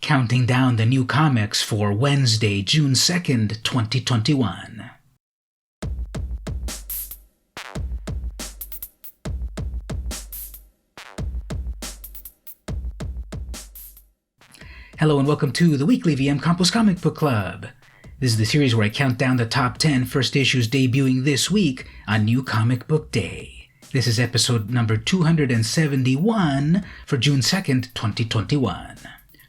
counting down the new comics for Wednesday, June 2nd, 2021. Hello and welcome to the weekly VM Campos Comic Book Club. This is the series where I count down the top 10 first issues debuting this week on New Comic Book Day. This is episode number 271 for June 2nd, 2021.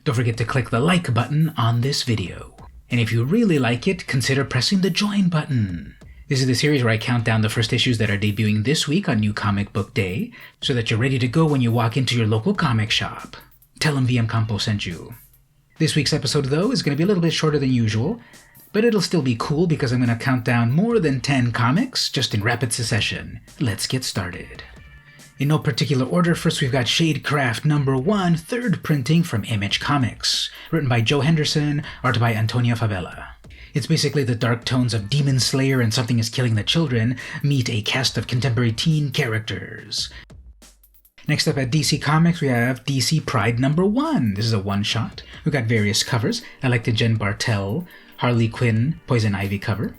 Don't forget to click the like button on this video. And if you really like it, consider pressing the join button. This is the series where I count down the first issues that are debuting this week on New Comic Book Day so that you're ready to go when you walk into your local comic shop. Tell them VM Campo sent you. This week's episode, though, is going to be a little bit shorter than usual, but it'll still be cool because I'm going to count down more than 10 comics just in rapid succession. Let's get started. In no particular order, first we've got Shadecraft number 1, third printing from Image Comics, written by Joe Henderson, art by Antonio Favela. It's basically the dark tones of Demon Slayer and Something is Killing the Children meet a cast of contemporary teen characters. Next up at DC Comics, we have DC Pride number 1. This is a one-shot. We've got various covers. I like the Jen Bartel, Harley Quinn, Poison Ivy cover.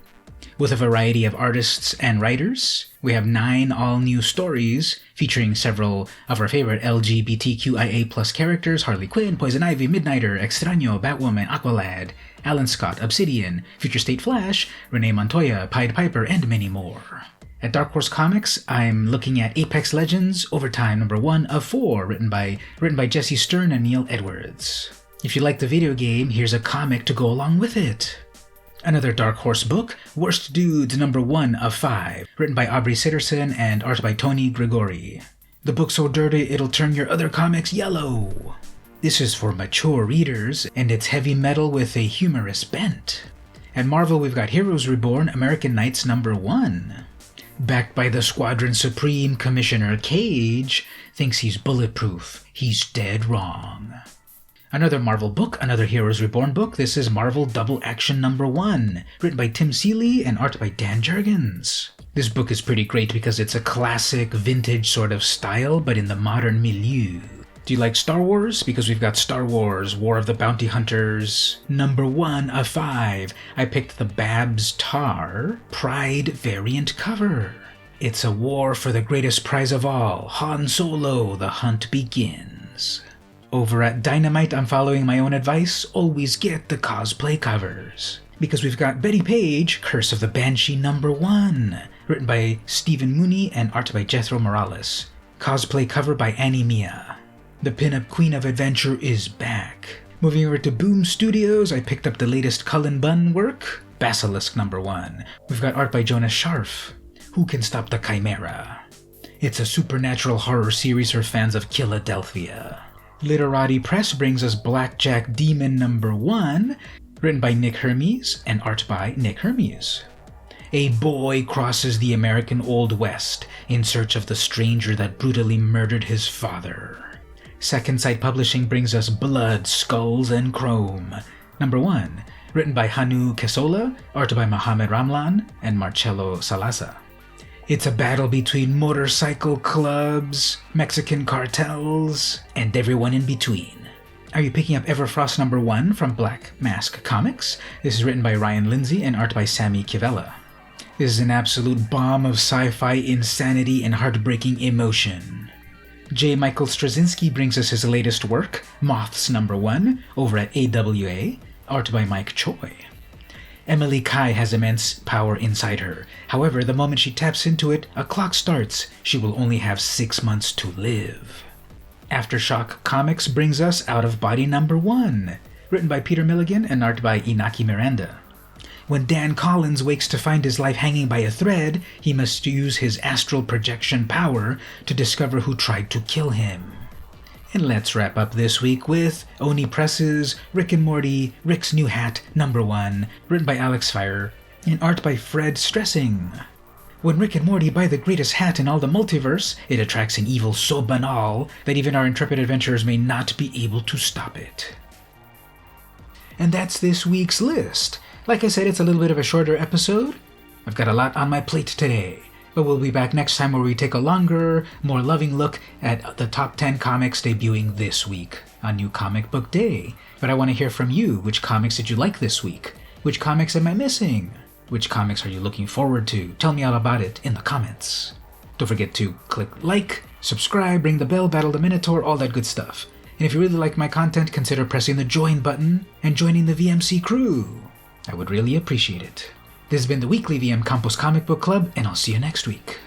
With a variety of artists and writers, we have 9 all-new stories featuring several of our favorite LGBTQIA+ characters: Harley Quinn, Poison Ivy, Midnighter, Extraño, Batwoman, Aqualad, Alan Scott, Obsidian, Future State Flash, Renee Montoya, Pied Piper, and many more. At Dark Horse Comics, I'm looking at Apex Legends Overtime number 1 of 4, written by Jesse Stern and Neil Edwards. If you like the video game, here's a comic to go along with it. Another Dark Horse book, Worst Dudes number 1 of 5, written by Aubrey Sitterson and art by Tony Gregori. The book's so dirty it'll turn your other comics yellow. This is for mature readers, and it's heavy metal with a humorous bent. At Marvel, we've got Heroes Reborn American Knights number 1. Backed by the Squadron Supreme, Commissioner Cage thinks he's bulletproof. He's dead wrong. Another Marvel book, another Heroes Reborn book. This is Marvel Double Action number 1, written by Tim Seeley and art by Dan Jurgens. This book is pretty great because it's a classic, vintage sort of style, but in the modern milieu. Do you like Star Wars? Because we've got Star Wars, War of the Bounty Hunters, number 1 of 5. I picked the Babs Tarr Pride variant cover. It's a war for the greatest prize of all, Han Solo, the hunt begins. Over at Dynamite, I'm following my own advice, always get the cosplay covers. Because we've got Bettie Page, Curse of the Banshee number 1, written by Stephen Mooney and art by Jethro Morales. Cosplay cover by Annie Mia. The pinup queen of adventure is back. Moving over to Boom Studios, I picked up the latest Cullen Bunn work, Basilisk number 1. We've got art by Jonas Scharf. Who Can Stop the Chimera? It's a supernatural horror series for fans of Philadelphia. Literati Press brings us Blackjack Demon number 1, written by Nick Hermes and art by Nick Hermes. A boy crosses the American Old West in search of the stranger that brutally murdered his father. Second Sight Publishing brings us Blood, Skulls, and Chrome, number 1, written by Hanu Kesola, art by Mohamed Ramlan and Marcelo Salazar. It's a battle between motorcycle clubs, Mexican cartels, and everyone in between. Are you picking up EVERFROST number 1 from Black Mask Comics? This is written by Ryan Lindsay and art by Sammy Kivella. This is an absolute bomb of sci-fi insanity and heartbreaking emotion. J. Michael Straczynski brings us his latest work, Moths number 1, over at AWA, art by Mike Choi. Emily Kai has immense power inside her. However, the moment she taps into it, a clock starts. She will only have 6 months to live. Aftershock Comics brings us Out of Body number 1, written by Peter Milligan and art by Inaki Miranda. When Dan Collins wakes to find his life hanging by a thread, he must use his astral projection power to discover who tried to kill him. And let's wrap up this week with Oni Press's Rick and Morty, Rick's New Hat, number 1, written by Alex Fire and art by Fred Stressing. When Rick and Morty buy the greatest hat in all the multiverse, it attracts an evil so banal that even our intrepid adventurers may not be able to stop it. And that's this week's list. Like I said, it's a little bit of a shorter episode. I've got a lot on my plate today, but we'll be back next time where we take a longer, more loving look at the top 10 comics debuting this week on New Comic Book Day. But I want to hear from you. Which comics did you like this week? Which comics am I missing? Which comics are you looking forward to? Tell me all about it in the comments. Don't forget to click like, subscribe, ring the bell, battle the Minotaur, all that good stuff. And if you really like my content, consider pressing the join button and joining the VMC crew. I would really appreciate it. This has been the weekly VM Campos Comic Book Club, and I'll see you next week.